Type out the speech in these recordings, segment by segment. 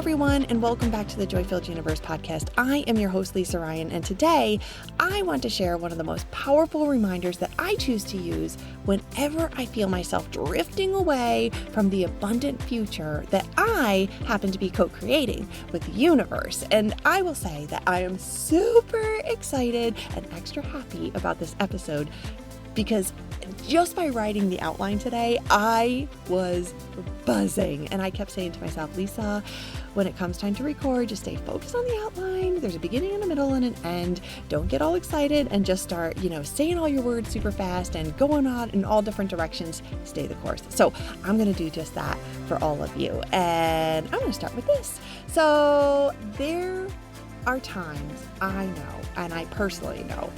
everyone, and welcome back to the Joy-Filled Universe podcast. I am your host, Lisa Ryan, and today I want to share one of the most powerful reminders that I choose to use whenever I feel myself drifting away from the abundant future that I happen to be co-creating with the universe. And I will say that I am super excited and extra happy about this episode because just by writing the outline today, I was buzzing. And I kept saying to myself, Lisa, when it comes time to record, just stay focused on the outline. There's a beginning and a middle and an end. Don't get all excited and just start, saying all your words super fast and going on in all different directions. Stay the course. So I'm going to do just that for all of you. And I'm going to start with this. So there are times I know, and I personally know,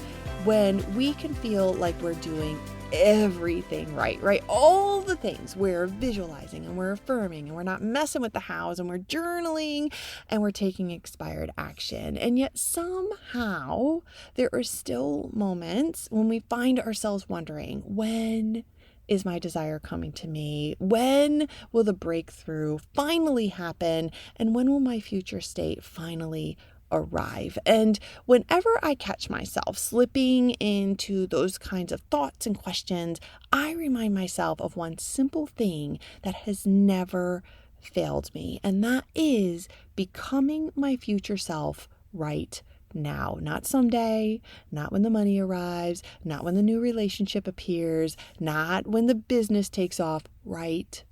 when we can feel like we're doing everything right? All the things we're visualizing and we're affirming and we're not messing with the hows and we're journaling and we're taking inspired action. And yet somehow there are still moments when we find ourselves wondering, when is my desire coming to me? When will the breakthrough finally happen? And when will my future state finally arrive? And whenever I catch myself slipping into those kinds of thoughts and questions, I remind myself of one simple thing that has never failed me, and that is becoming my future self right now. Not someday, not when the money arrives, not when the new relationship appears, not when the business takes off, right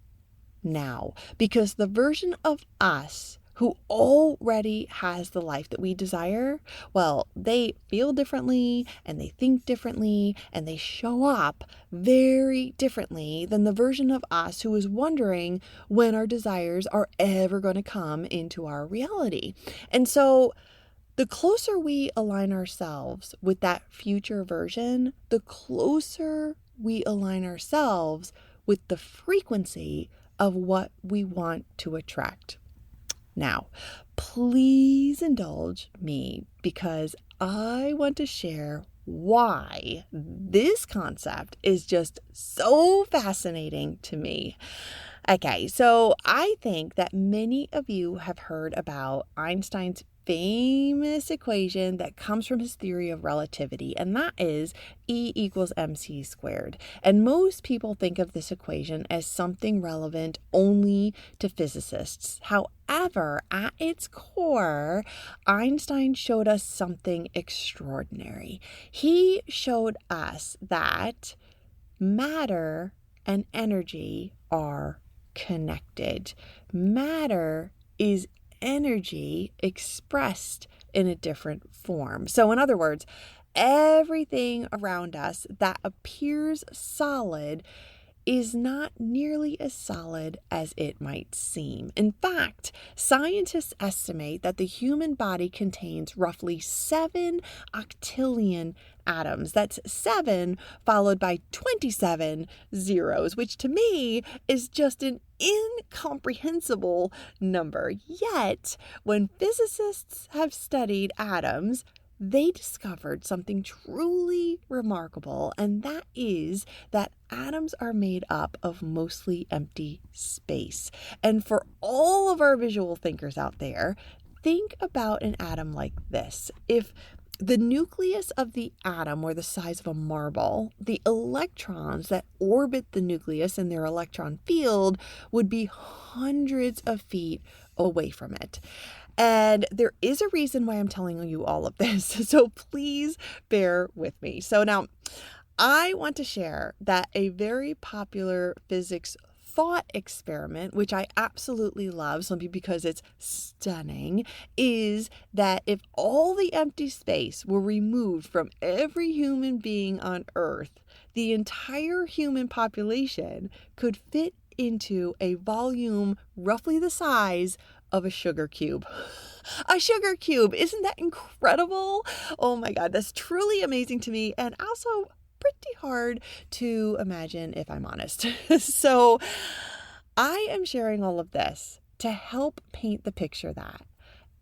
now. Because the version of us who already has the life that we desire, well, they feel differently and they think differently and they show up very differently than the version of us who is wondering when our desires are ever going to come into our reality. And so the closer we align ourselves with that future version, the closer we align ourselves with the frequency of what we want to attract. Now, please indulge me because I want to share why this concept is just so fascinating to me. Okay, so I think that many of you have heard about Einstein's famous equation that comes from his theory of relativity, and that is E equals mc squared. And most people think of this equation as something relevant only to physicists. However, at its core, Einstein showed us something extraordinary. He showed us that matter and energy are connected. Matter is energy expressed in a different form. So in other words, everything around us that appears solid is not nearly as solid as it might seem. In fact, scientists estimate that the human body contains roughly 7 octillion atoms. That's 7 followed by 27 zeros, which to me is just an incomprehensible number. Yet, when physicists have studied atoms, they discovered something truly remarkable, and that is that atoms are made up of mostly empty space. And for all of our visual thinkers out there, think about an atom like this. If the nucleus of the atom were the size of a marble, the electrons that orbit the nucleus in their electron field would be hundreds of feet away from it. And there is a reason why I'm telling you all of this, so please bear with me. So now, I want to share that a very popular physics thought experiment, which I absolutely love simply because it's stunning, is that if all the empty space were removed from every human being on Earth, the entire human population could fit into a volume roughly the size of a sugar cube. A sugar cube. Isn't that incredible? Oh my God, that's truly amazing to me, and also pretty hard to imagine if I'm honest. So I am sharing all of this to help paint the picture that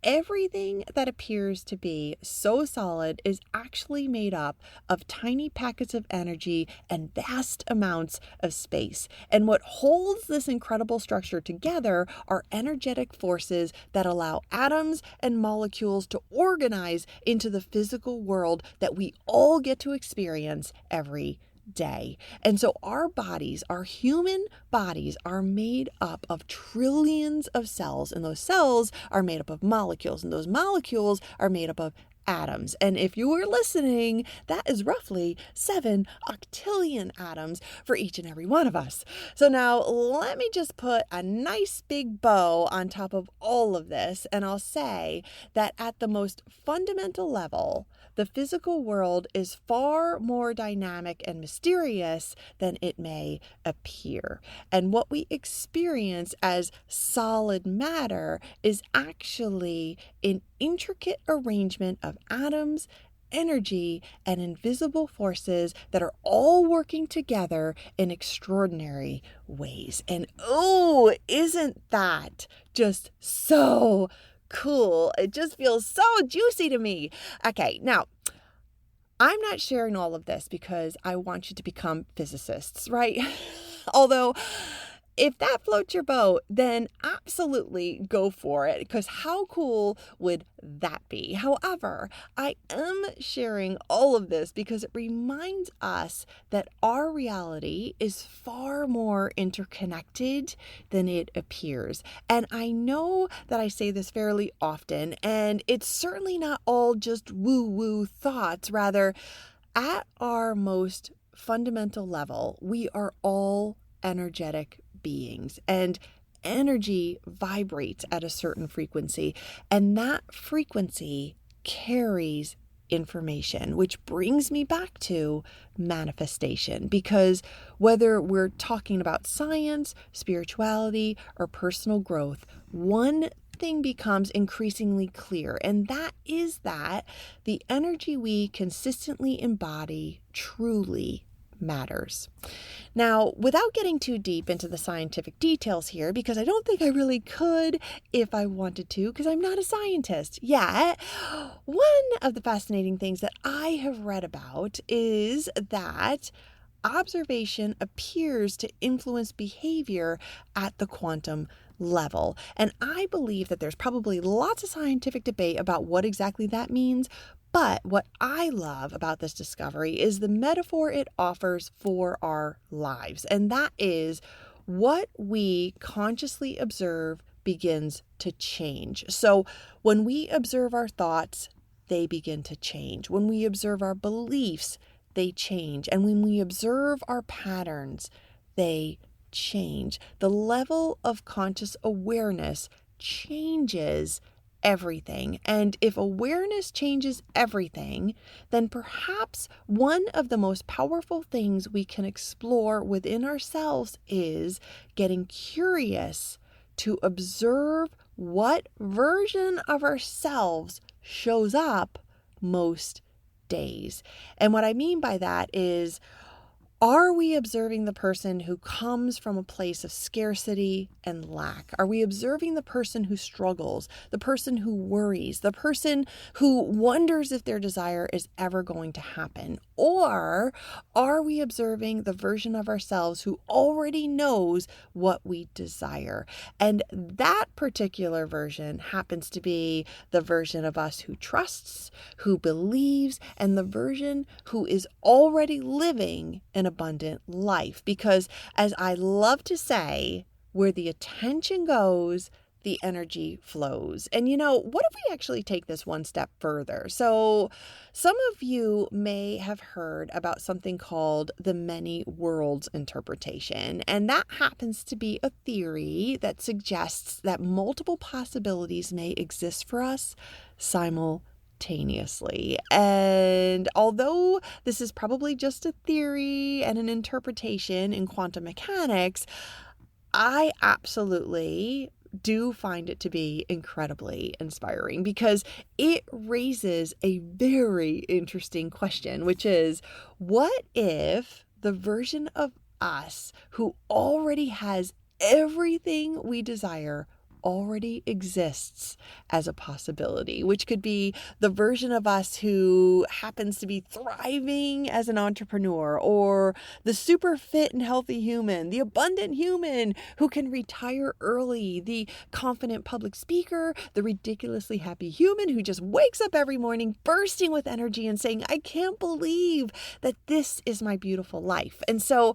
Everything that appears to be so solid is actually made up of tiny packets of energy and vast amounts of space. And what holds this incredible structure together are energetic forces that allow atoms and molecules to organize into the physical world that we all get to experience every day. And so our bodies, our human bodies, are made up of trillions of cells, and those cells are made up of molecules, and those molecules are made up of atoms. And if you were listening, that is roughly 7 octillion atoms for each and every one of us. So now let me just put a nice big bow on top of all of this, and I'll say that at the most fundamental level, the physical world is far more dynamic and mysterious than it may appear. And what we experience as solid matter is actually an intricate arrangement of atoms, energy, and invisible forces that are all working together in extraordinary ways. And oh, isn't that just so cool? It just feels so juicy to me. Okay, now I'm not sharing all of this because I want you to become physicists, right? Although, if that floats your boat, then absolutely go for it, because how cool would that be? However, I am sharing all of this because it reminds us that our reality is far more interconnected than it appears. And I know that I say this fairly often, and it's certainly not all just woo-woo thoughts. Rather, at our most fundamental level, we are all energetic beings, and energy vibrates at a certain frequency, and that frequency carries information, which brings me back to manifestation. Because whether we're talking about science, spirituality, or personal growth, one thing becomes increasingly clear, and that is that the energy we consistently embody truly matters. Now, without getting too deep into the scientific details here, because I don't think I really could if I wanted to, because I'm not a scientist yet, one of the fascinating things that I have read about is that observation appears to influence behavior at the quantum level. And I believe that there's probably lots of scientific debate about what exactly that means. But what I love about this discovery is the metaphor it offers for our lives. And that is, what we consciously observe begins to change. So when we observe our thoughts, they begin to change. When we observe our beliefs, they change. And when we observe our patterns, they change. The level of conscious awareness changes everything. And if awareness changes everything, then perhaps one of the most powerful things we can explore within ourselves is getting curious to observe what version of ourselves shows up most days. And what I mean by that is, are we observing the person who comes from a place of scarcity and lack? Are we observing the person who struggles, the person who worries, the person who wonders if their desire is ever going to happen? Or are we observing the version of ourselves who already knows what we desire? And that particular version happens to be the version of us who trusts, who believes, and the version who is already living an abundant life. Because, as I love to say, where the attention goes, the energy flows. And what if we actually take this one step further? So some of you may have heard about something called the many worlds interpretation. And that happens to be a theory that suggests that multiple possibilities may exist for us simultaneously. And although this is probably just a theory and an interpretation in quantum mechanics, I absolutely do find it to be incredibly inspiring, because it raises a very interesting question, which is, what if the version of us who already has everything we desire already exists as a possibility, which could be the version of us who happens to be thriving as an entrepreneur, or the super fit and healthy human, the abundant human who can retire early, the confident public speaker, the ridiculously happy human who just wakes up every morning bursting with energy and saying, I can't believe that this is my beautiful life. And so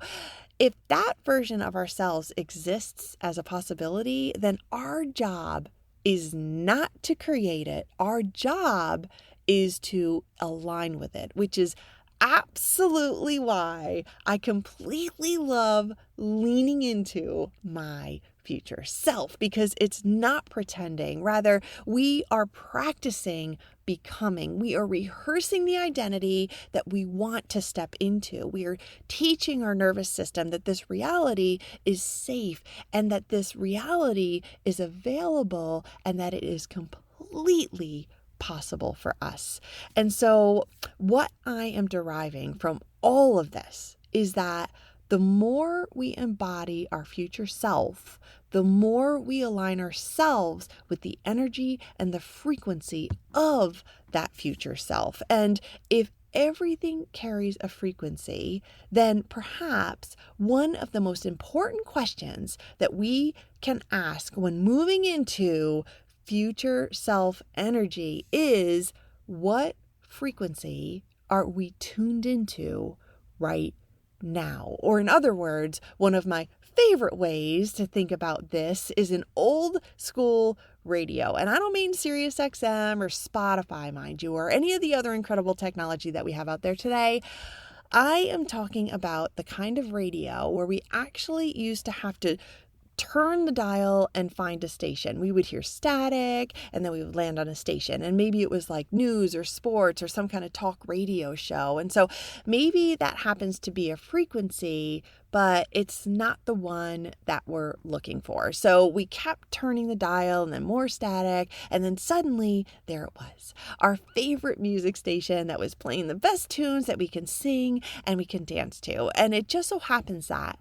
if that version of ourselves exists as a possibility, then our job is not to create it. Our job is to align with it, which is absolutely why I completely love leaning into my future self, because it's not pretending. Rather, we are practicing becoming. We are rehearsing the identity that we want to step into. We are teaching our nervous system that this reality is safe and that this reality is available and that it is completely possible for us. And so what I am deriving from all of this is that the more we embody our future self, the more we align ourselves with the energy and the frequency of that future self. And if everything carries a frequency, then perhaps one of the most important questions that we can ask when moving into future self energy is, what frequency are we tuned into right now? Or in other words, one of my favorite ways to think about this is an old school radio. And I don't mean Sirius XM or Spotify, mind you, or any of the other incredible technology that we have out there today. I am talking about the kind of radio where we actually used to have to turn the dial and find a station. We would hear static and then we would land on a station, and maybe it was like news or sports or some kind of talk radio show. And so maybe that happens to be a frequency, but it's not the one that we're looking for. So we kept turning the dial and then more static, and then suddenly there it was, our favorite music station that was playing the best tunes that we can sing and we can dance to. And it just so happens that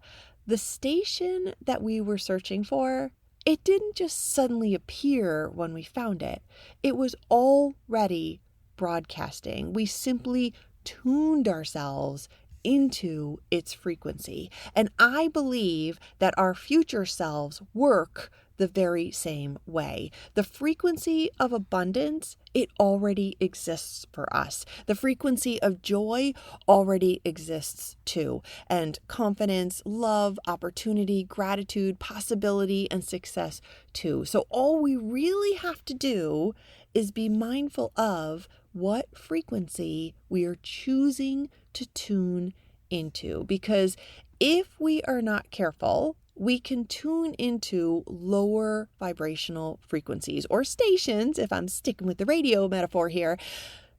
the station that we were searching for, it didn't just suddenly appear when we found it. It was already broadcasting. We simply tuned ourselves into its frequency. And I believe that our future selves work the very same way. The frequency of abundance, it already exists for us. The frequency of joy already exists too. And confidence, love, opportunity, gratitude, possibility, and success too. So all we really have to do is be mindful of what frequency we are choosing to tune into. Because if we are not careful, we can tune into lower vibrational frequencies or stations, if I'm sticking with the radio metaphor here.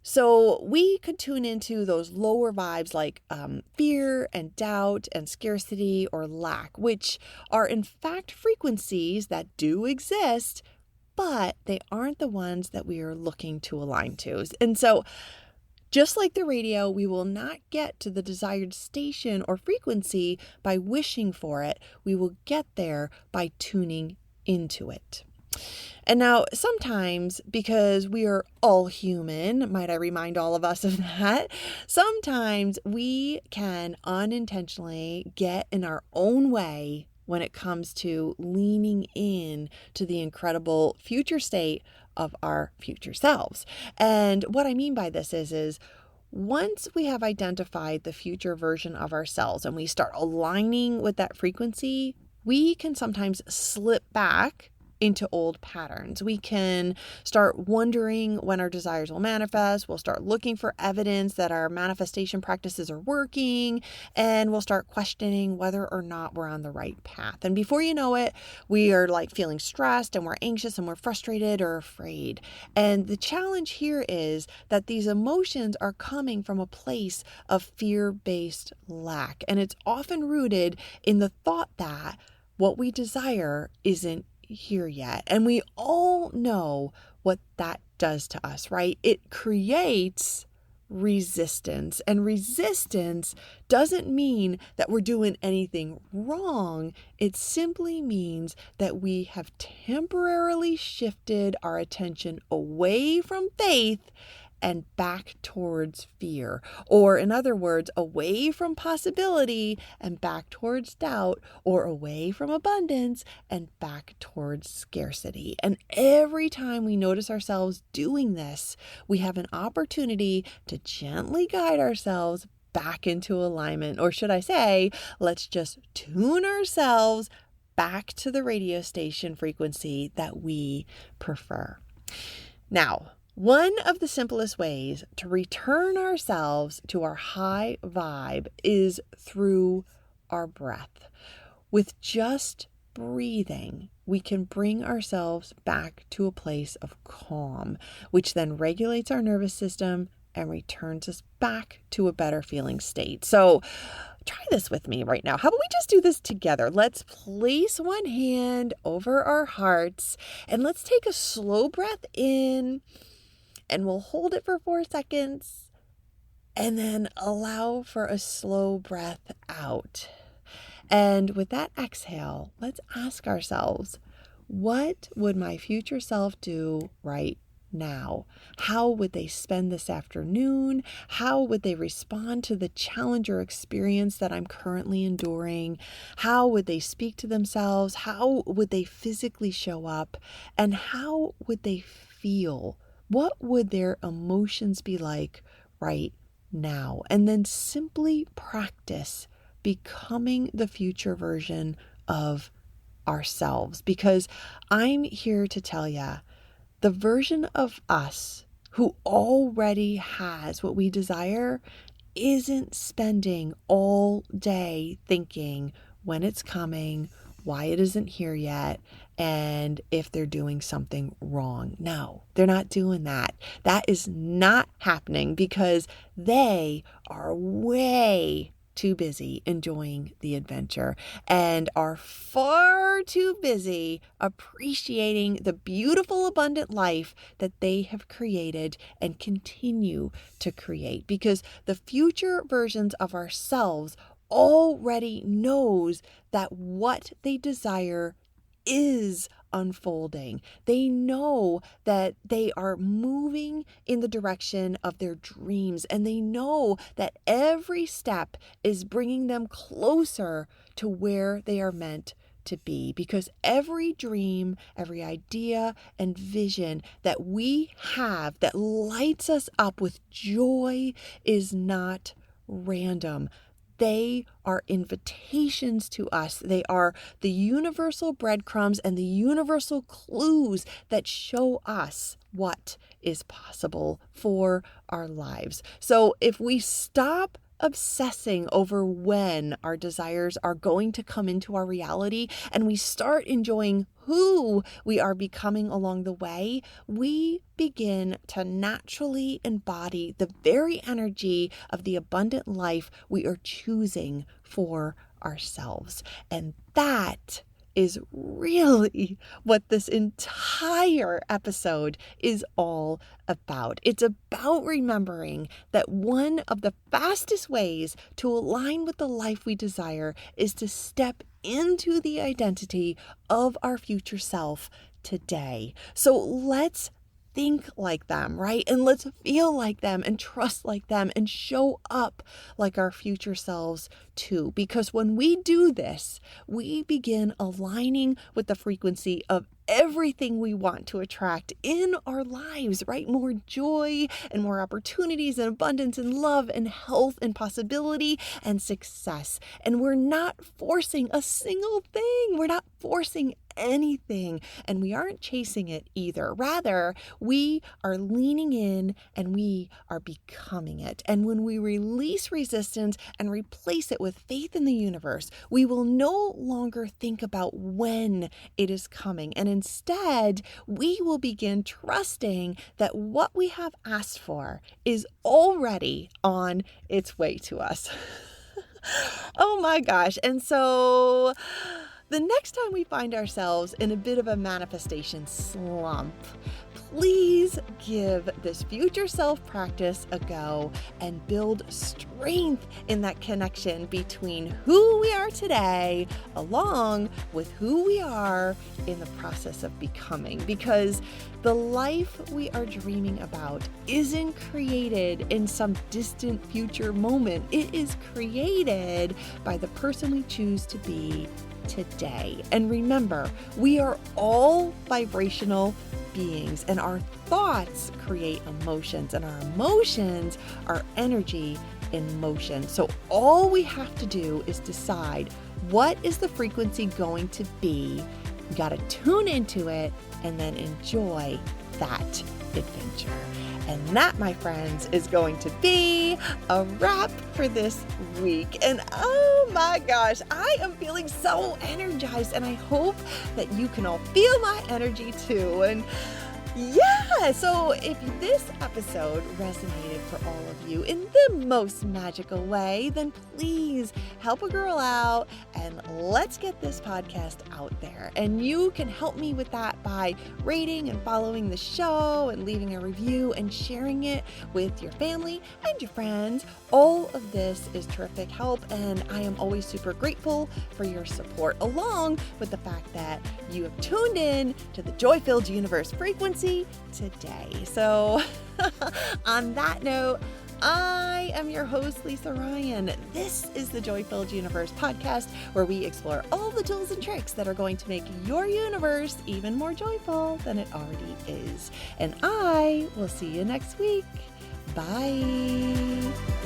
So we could tune into those lower vibes like fear and doubt and scarcity or lack, which are in fact frequencies that do exist, but they aren't the ones that we are looking to align to. And so just like the radio, we will not get to the desired station or frequency by wishing for it. We will get there by tuning into it. And now sometimes, because we are all human, might I remind all of us of that, sometimes we can unintentionally get in our own way when it comes to leaning in to the incredible future state of our future selves. And what I mean by this is once we have identified the future version of ourselves and we start aligning with that frequency, we can sometimes slip back into old patterns. We can start wondering when our desires will manifest. We'll start looking for evidence that our manifestation practices are working, and we'll start questioning whether or not we're on the right path. And before you know it, we are like feeling stressed and we're anxious and we're frustrated or afraid. And the challenge here is that these emotions are coming from a place of fear-based lack. And it's often rooted in the thought that what we desire isn't here yet. And we all know what that does to us, right? It creates resistance. And resistance doesn't mean that we're doing anything wrong. It simply means that we have temporarily shifted our attention away from faith and back towards fear. Or in other words, away from possibility and back towards doubt, or away from abundance and back towards scarcity. And every time we notice ourselves doing this, we have an opportunity to gently guide ourselves back into alignment. Or should I say, let's just tune ourselves back to the radio station frequency that we prefer. Now, one of the simplest ways to return ourselves to our high vibe is through our breath. With just breathing, we can bring ourselves back to a place of calm, which then regulates our nervous system and returns us back to a better feeling state. So try this with me right now. How about we just do this together? Let's place one hand over our hearts and let's take a slow breath in. And we'll hold it for 4 seconds and then allow for a slow breath out. And with that exhale, let's ask ourselves, what would my future self do right now? How would they spend this afternoon? How would they respond to the challenge or experience that I'm currently enduring? How would they speak to themselves? How would they physically show up? And how would they feel? What would their emotions be like right now? And then simply practice becoming the future version of ourselves. Because I'm here to tell you, the version of us who already has what we desire isn't spending all day thinking when it's coming, why it isn't here yet, and if they're doing something wrong. No, they're not doing that. That is not happening because they are way too busy enjoying the adventure and are far too busy appreciating the beautiful, abundant life that they have created and continue to create. Because the future versions of ourselves already knows that what they desire is unfolding. They know that they are moving in the direction of their dreams, and they know that every step is bringing them closer to where they are meant to be. Because every dream, every idea and vision that we have that lights us up with joy is not random. They are invitations to us. They are the universal breadcrumbs and the universal clues that show us what is possible for our lives. So if we stop obsessing over when our desires are going to come into our reality and we start enjoying who we are becoming along the way, we begin to naturally embody the very energy of the abundant life we are choosing for ourselves. And that is really what this entire episode is all about. It's about remembering that one of the fastest ways to align with the life we desire is to step into the identity of our future self today. So let's think like them, right? And let's feel like them and trust like them and show up like our future selves too. Because when we do this, we begin aligning with the frequency of everything we want to attract in our lives, right? More joy and more opportunities and abundance and love and health and possibility and success. And we're not forcing a single thing. We're not forcing anything, and we aren't chasing it either. Rather, we are leaning in and we are becoming it. And when we release resistance and replace it with faith in the universe, we will no longer think about when it is coming. And instead, we will begin trusting that what we have asked for is already on its way to us. Oh my gosh. And so the next time we find ourselves in a bit of a manifestation slump, please give this future self practice a go and build strength in that connection between who we are today along with who we are in the process of becoming. Because the life we are dreaming about isn't created in some distant future moment. It is created by the person we choose to be today. And remember, we are all vibrational beings, and our thoughts create emotions, and our emotions are energy in motion. So all we have to do is decide, what is the frequency going to be? You got to tune into it and then enjoy that adventure. And that, my friends, is going to be a wrap for this week. And oh my gosh, I am feeling so energized, and I hope that you can all feel my energy too. And yeah, so if this episode resonated for all of you in the most magical way, then please help a girl out and let's get this podcast out there. And you can help me with that by rating and following the show and leaving a review and sharing it with your family and your friends. All of this is terrific help, and I am always super grateful for your support, along with the fact that you have tuned in to the Joy-Filled Universe frequency today. So on that note, I am your host, Lisa Ryan. This is the Joy-Filled Universe podcast, where we explore all the tools and tricks that are going to make your universe even more joyful than it already is. And I will see you next week. Bye.